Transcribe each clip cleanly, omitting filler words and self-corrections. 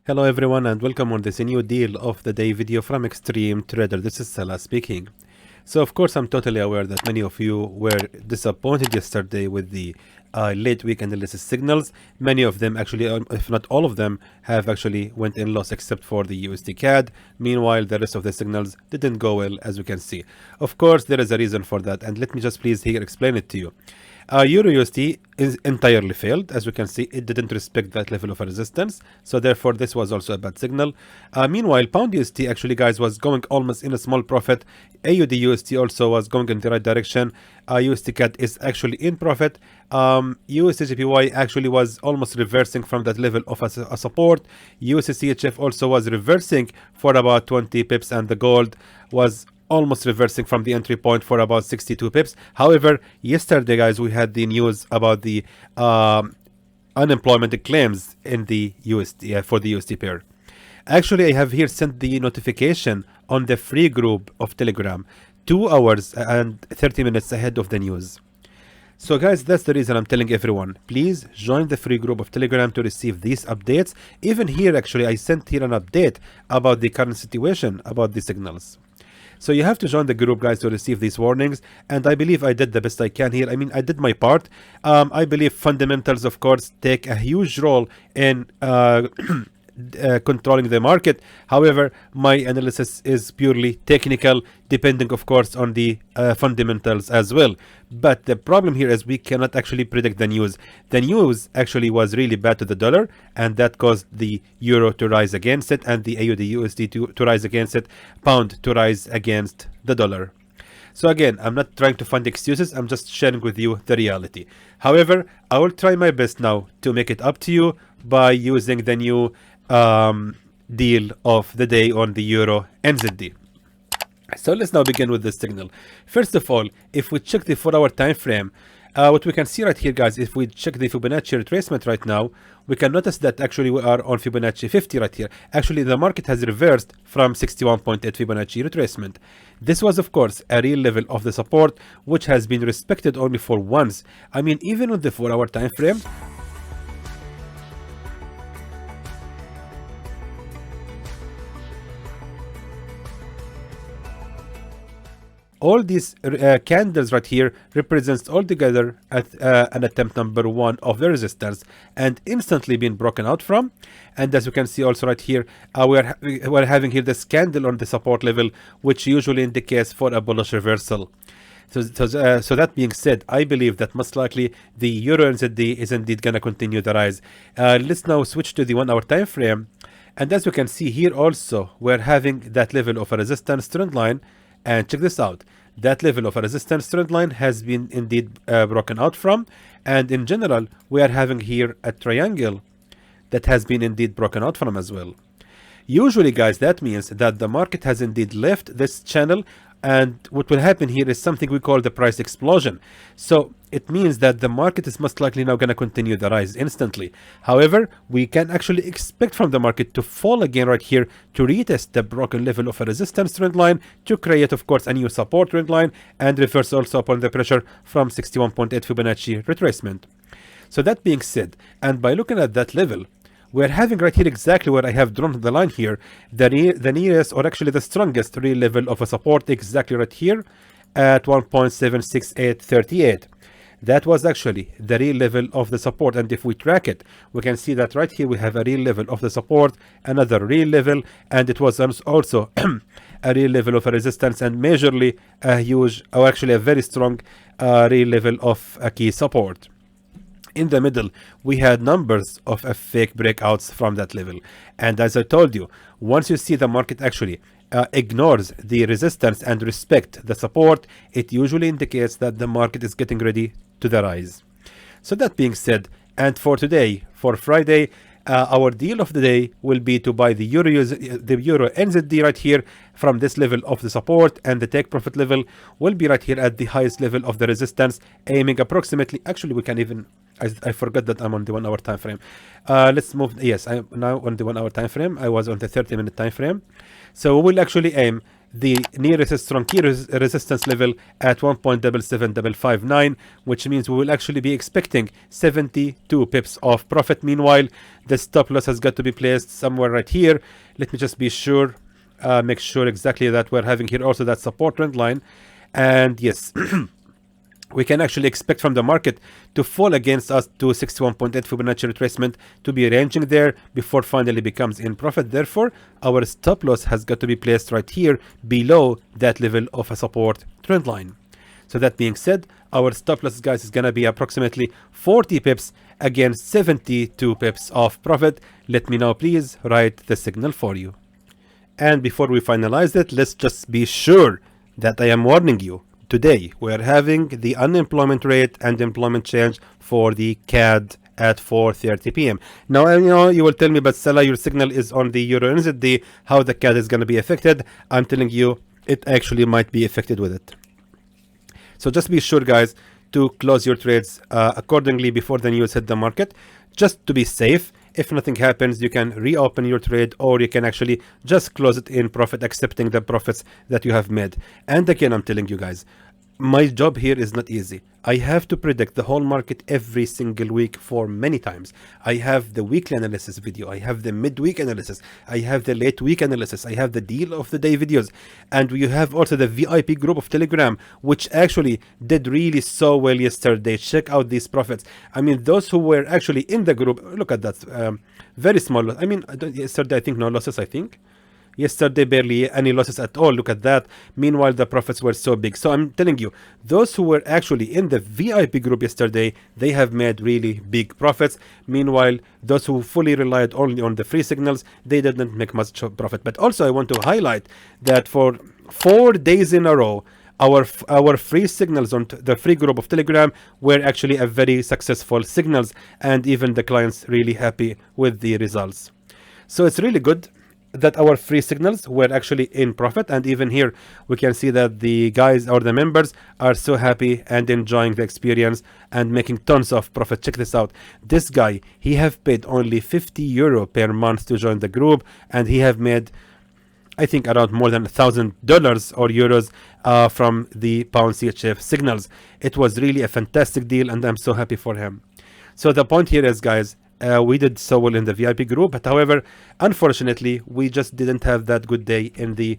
Hello everyone and welcome on this new deal of the day video from Xtreme Trader. This is Salah speaking. So of course I'm totally aware that many of you were disappointed yesterday with the late week analysis signals. Many of them actually, if not all of them, have actually went in loss except for the USDCAD. Meanwhile, the rest of the signals didn't go well, as you can see. Of course, there is a reason for that, and let me just please here explain it to you. EURUSD is entirely failed. As you can see, it didn't respect that level of a resistance, so therefore this was also a bad signal. Meanwhile, pound USD actually, guys, was going almost in a small profit. AUDUSD also was going in the right direction. USDCAD is actually in profit. USDJPY actually was almost reversing from that level of a support. USDCHF also was reversing for about 20 pips, and the gold was almost reversing from the entry point for about 62 pips. However, yesterday, guys, we had the news about the unemployment claims in the USD for the USD pair. Actually, I have here sent the notification on the free group of Telegram 2 hours and 30 minutes ahead of the news. So guys, that's the reason I'm telling everyone, please join the free group of Telegram to receive these updates. Even here, actually, I sent here an update about the current situation, about the signals. So you have to join the group, guys, to receive these warnings, and I believe I did the best I can here. I mean, I did my part. I believe fundamentals, of course, take a huge role in controlling the market. However, my analysis is purely technical, depending, of course, on the fundamentals as well. But the problem here is we cannot actually predict the news. The news actually was really bad to the dollar, and that caused the euro to rise against it, and the AUDUSD to rise against it, pound to rise against the dollar. So again, I'm not trying to find excuses, I'm just sharing with you the reality. However, I will try my best now to make it up to you by using the new deal of the day on the EURNZD. So let's now begin with this signal. First of all, if we check the 4-hour time frame, what we can see right here, guys, if we check the Fibonacci retracement right now, we can notice that actually we are on Fibonacci 50 right here. Actually, the market has reversed from 61.8 Fibonacci retracement. This was, of course, a real level of the support, which has been respected only for once. I mean, even on the 4-hour time frame, all these candles right here represents altogether an attempt number 1 of the resistance, and instantly being broken out from. And as you can see also right here, we're having here this candle on the support level, which usually indicates for a bullish reversal. So that being said, I believe that most likely the EURNZD is indeed going to continue the rise. Let's now switch to the 1-hour time frame, and as you can see here also, we're having that level of a resistance trend line. And check this out, that level of a resistance trend line has been indeed broken out from, and in general we are having here a triangle that has been indeed broken out from as well. Usually, guys, that means that the market has indeed left this channel, and what will happen here is something we call the price explosion. So it means that the market is most likely now going to continue the rise instantly. However, we can actually expect from the market to fall again right here to retest the broken level of a resistance trend line, to create, of course, a new support trend line, and reverse also upon the pressure from 61.8 Fibonacci retracement. So that being said, and by looking at that level, we're having right here exactly where I have drawn the line here, the nearest, or actually the strongest real level of a support, exactly right here at 1.76838. That was actually the real level of the support, and if we track it, we can see that right here we have a real level of the support, another real level, and it was also a real level of a resistance, and majorly a huge, or actually a very strong real level of a key support. In the middle, we had numbers of fake breakouts from that level. And as I told you, once you see the market actually ignores the resistance and respect the support, it usually indicates that the market is getting ready to the rise. So that being said, and for today, for Friday, our deal of the day will be to buy the EURNZD right here from this level of the support, and the take profit level will be right here at the highest level of the resistance, aiming approximately, actually we can even, I forgot that I'm on the 1-hour time frame. Let's move, yes, I'm now on the 1-hour time frame. I was on the 30-minute time frame. So we will actually aim the nearest strong key resistance level at 1.77559, which means we will actually be expecting 72 pips of profit. Meanwhile, the stop loss has got to be placed somewhere right here. Let me just be sure, make sure exactly that we're having here also that support trend line. And yes, we can actually expect from the market to fall against us to 61.8 Fibonacci retracement to be ranging there before finally becomes in profit. Therefore, our stop loss has got to be placed right here below that level of a support trend line. So that being said, our stop loss, guys, is going to be approximately 40 pips against 72 pips of profit. Let me now please write the signal for you. And before we finalize it, let's just be sure that I am warning you. Today, we are having the unemployment rate and employment change for the CAD at 4:30 p.m. Now, I know you will tell me, but Salah, your signal is on the EURNZD, how the CAD is going to be affected. I'm telling you, it actually might be affected with it. So just be sure, guys, to close your trades accordingly before the news hit the market, just to be safe. If nothing happens, you can reopen your trade, or you can actually just close it in profit, accepting the profits that you have made. And again, I'm telling you guys, my job here is not easy. I have to predict the whole market every single week for many times. I have the weekly analysis video, I have the midweek analysis, I have the late week analysis, I have the deal of the day videos, and we have also the VIP group of Telegram, which actually did really so well yesterday. Check out these profits. I mean, those who were actually in the group, look at that, very small. I mean, yesterday I think no losses, I think. Yesterday, barely any losses at all. Look at that. Meanwhile, the profits were so big. So I'm telling you, those who were actually in the VIP group yesterday, they have made really big profits. Meanwhile, those who fully relied only on the free signals, they didn't make much profit. But also, I want to highlight that for 4 days in a row, our free signals on the free group of Telegram were actually a very successful signals, and even the clients really happy with the results. So it's really good that our free signals were actually in profit, and even here we can see that the guys or the members are so happy and enjoying the experience and making tons of profit. Check this out. This guy, he have paid only 50 euro per month to join the group, and he have made, I think, around more than $1,000 or euros from the pound CHF signals. It was really a fantastic deal, and I'm so happy for him. So the point here is, guys, we did so well in the VIP group, but however, unfortunately, we just didn't have that good day in the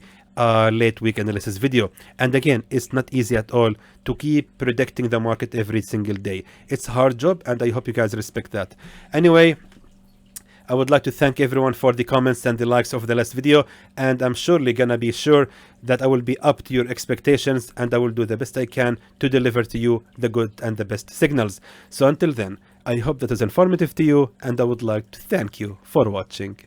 late week analysis video. And again, it's not easy at all to keep predicting the market every single day. It's a hard job, and I hope you guys respect that. Anyway, I would like to thank everyone for the comments and the likes of the last video, and I'm surely gonna be sure that I will be up to your expectations, and I will do the best I can to deliver to you the good and the best signals. So until then, I hope that is informative to you, and I would like to thank you for watching.